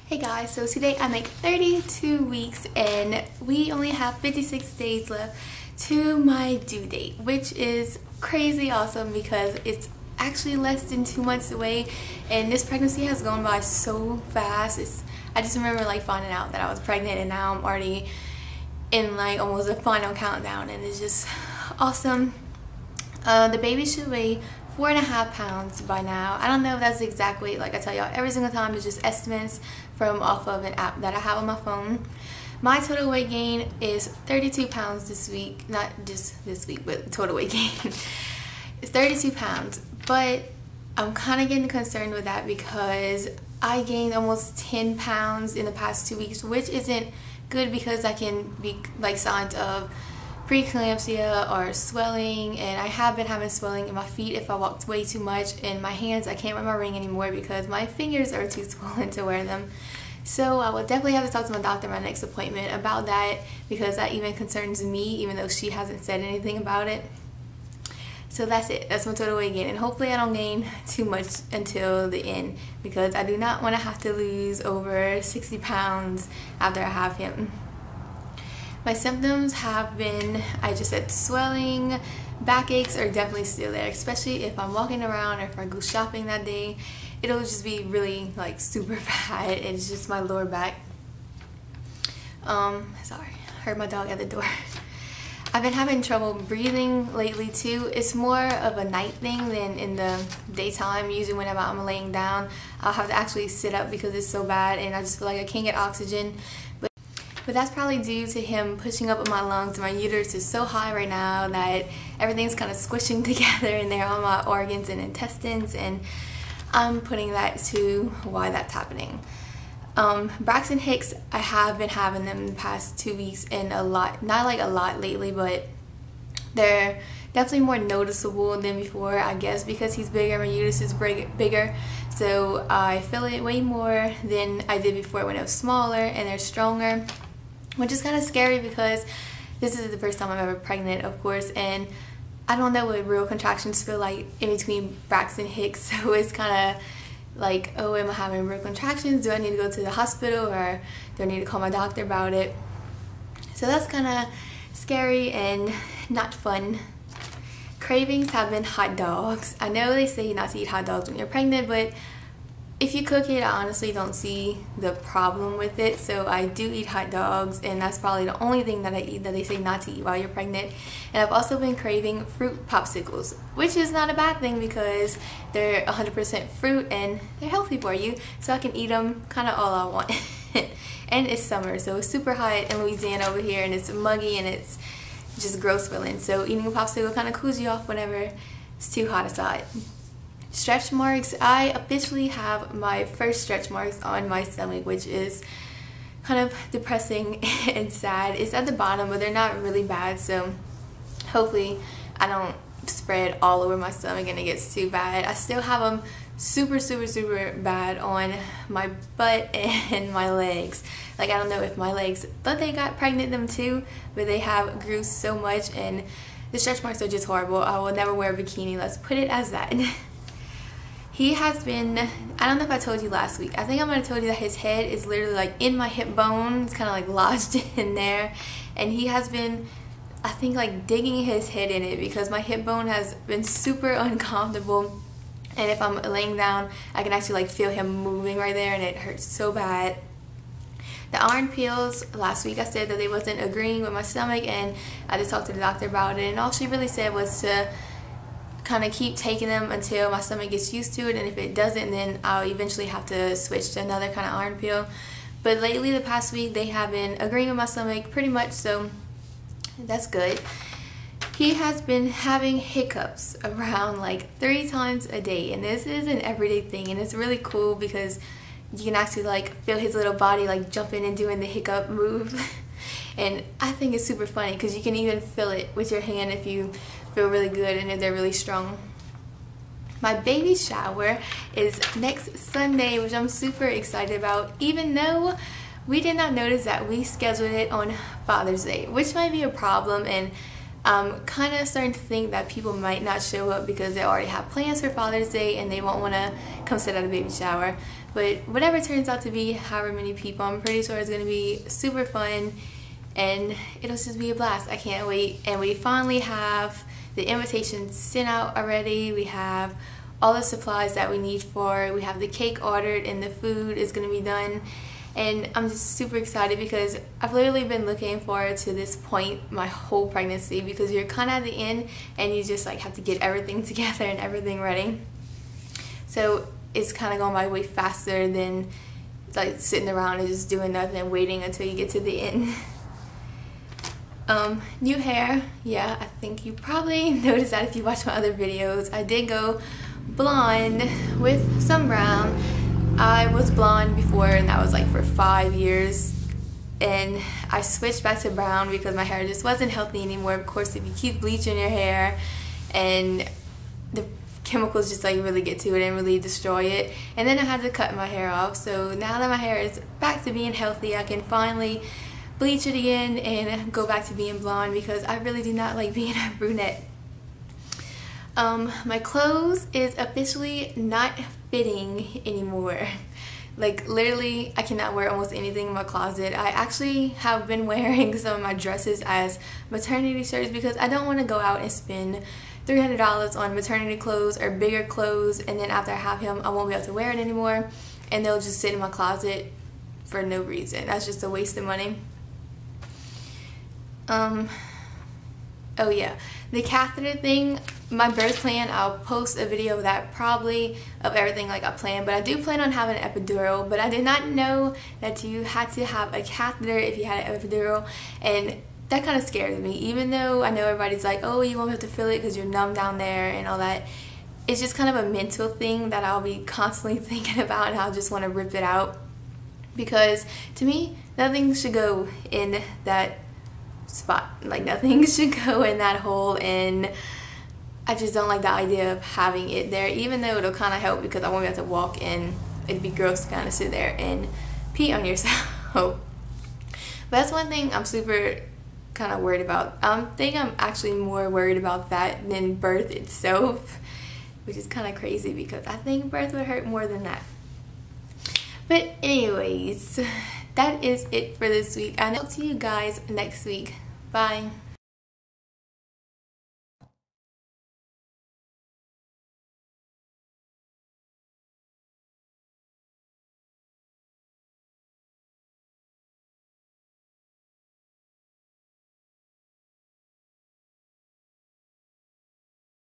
Hey guys, so today I make 32 weeks and we only have 56 days left to my due date, which is crazy awesome because it's actually less than 2 months away and this pregnancy has gone by so fast. I just remember finding out that I was pregnant and now I'm already in almost a final countdown and it's just awesome. The baby should weigh 4.5 pounds by now. I don't know if that's the exact weight. Like I tell y'all every single time, it's just estimates from off of an app that I have on my phone. My total weight gain is 32 pounds this week. Not just this week, but total weight gain. It's 32 pounds. But I'm kind of getting concerned with that because I gained almost 10 pounds in the past 2 weeks, which isn't good because I can be signs of preeclampsia or swelling, and I have been having swelling in my feet if I walked way too much, and my hands I can't wear my ring anymore because my fingers are too swollen to wear them. So I will definitely have to talk to my doctor at my next appointment about that because that even concerns me, even though she hasn't said anything about it. So that's it. That's my total weight gain, and hopefully I don't gain too much until the end because I do not want to have to lose over 60 pounds after I have him. My symptoms have been, I just said, swelling, backaches are definitely still there, especially if I'm walking around or if I go shopping that day. It'll just be really super bad. It's just my lower back. Sorry, heard my dog at the door. I've been having trouble breathing lately too. It's more of a night thing than in the daytime. Usually whenever I'm laying down, I'll have to actually sit up because it's so bad and I just feel like I can't get oxygen. But that's probably due to him pushing up in my lungs. My uterus is so high right now that everything's kind of squishing together in there, all my organs and intestines, and I'm putting that to why that's happening. Braxton Hicks, I have been having them in the past 2 weeks and a lot, not a lot lately, but they're definitely more noticeable than before, I guess, because he's bigger, my uterus is bigger, so I feel it way more than I did before when it was smaller, and they're stronger, which is kind of scary because this is the first time I'm ever pregnant, of course, and I don't know what real contractions feel like in between Braxton Hicks, so it's kind of like, oh, am I having real contractions? Do I need to go to the hospital or do I need to call my doctor about it? So that's kind of scary and not fun. Cravings have been hot dogs. I know they say not to eat hot dogs when you're pregnant, but if you cook it, I honestly don't see the problem with it. So I do eat hot dogs, and that's probably the only thing that I eat that they say not to eat while you're pregnant. And I've also been craving fruit popsicles, which is not a bad thing because they're 100% fruit and they're healthy for you. So I can eat them kind of all I want. And it's summer, so it's super hot in Louisiana over here, and it's muggy and it's just gross feeling. So eating a popsicle kind of cools you off whenever it's too hot outside. Stretch marks. I officially have my first stretch marks on my stomach, which is kind of depressing and sad. It's at the bottom, but they're not really bad, so hopefully I don't spread all over my stomach and it gets too bad. I still have them super bad on my butt and my legs. I don't know if my legs thought they got pregnant them too, but they have grew so much and the stretch marks are just horrible. I will never wear a bikini, let's put it as that. He has been, I don't know if I told you last week, I think I might have told you that his head is literally in my hip bone. It's kind of lodged in there, and he has been, I think, digging his head in it because my hip bone has been super uncomfortable, and if I'm laying down I can actually feel him moving right there and it hurts so bad. The iron pills, last week I said that they wasn't agreeing with my stomach, and I just talked to the doctor about it, and all she really said was to kind of keep taking them until my stomach gets used to it, and if it doesn't, then I'll eventually have to switch to another kind of iron pill. But lately, the past week, they have been agreeing with my stomach pretty much, so that's good. He has been having hiccups around 3 times a day, and this is an everyday thing, and it's really cool because you can actually feel his little body jumping and doing the hiccup move. And I think it's super funny because you can even feel it with your hand if you feel really good and if they're really strong. My baby shower is next Sunday, which I'm super excited about, even though we did not notice that we scheduled it on Father's Day, which might be a problem, and I'm kind of starting to think that people might not show up because they already have plans for Father's Day and they won't want to come sit at a baby shower. But whatever turns out to be, however many people, I'm pretty sure it's going to be super fun and it'll just be a blast. I can't wait. And we finally have the invitations sent out already. We have all the supplies that we need for it. We have the cake ordered and the food is going to be done. And I'm just super excited because I've literally been looking forward to this point my whole pregnancy, because you're kind of at the end and you just like have to get everything together and everything ready. So it's kind of going by way faster than like sitting around and just doing nothing, waiting until you get to the end. New hair. Yeah, I think you probably noticed that if you watch my other videos. I did go blonde with some brown. I was blonde before and that was like for 5 years, and I switched back to brown because my hair just wasn't healthy anymore. Of course, if you keep bleaching your hair and the chemicals just like really get to it and really destroy it, and then I had to cut my hair off. So now that my hair is back to being healthy, I can finally bleach it again and go back to being blonde because I really do not like being a brunette. My clothes is officially not fitting anymore. Like literally I cannot wear almost anything in my closet. I actually have been wearing some of my dresses as maternity shirts because I don't want to go out and spend $300 on maternity clothes or bigger clothes, and then after I have him I won't be able to wear it anymore and they'll just sit in my closet for no reason. That's just a waste of money. Oh yeah, the catheter thing, my birth plan, I'll post a video of that probably, of everything like I planned, but I do plan on having an epidural, but I did not know that you had to have a catheter if you had an epidural, and that kind of scares me. Even though I know everybody's like, oh, you won't have to feel it because you're numb down there and all that, it's just kind of a mental thing that I'll be constantly thinking about, and I'll just want to rip it out because to me, nothing should go in that spot. Like nothing should go in that hole, and I just don't like the idea of having it there, even though it'll kind of help because I won't be able to walk and it'd be gross to kind of sit there and pee on yourself. But that's one thing I'm super kind of worried about. I think I'm actually more worried about that than birth itself, which is kind of crazy because I think birth would hurt more than that. But anyways, that is it for this week. I'll talk to you guys next week. Bye.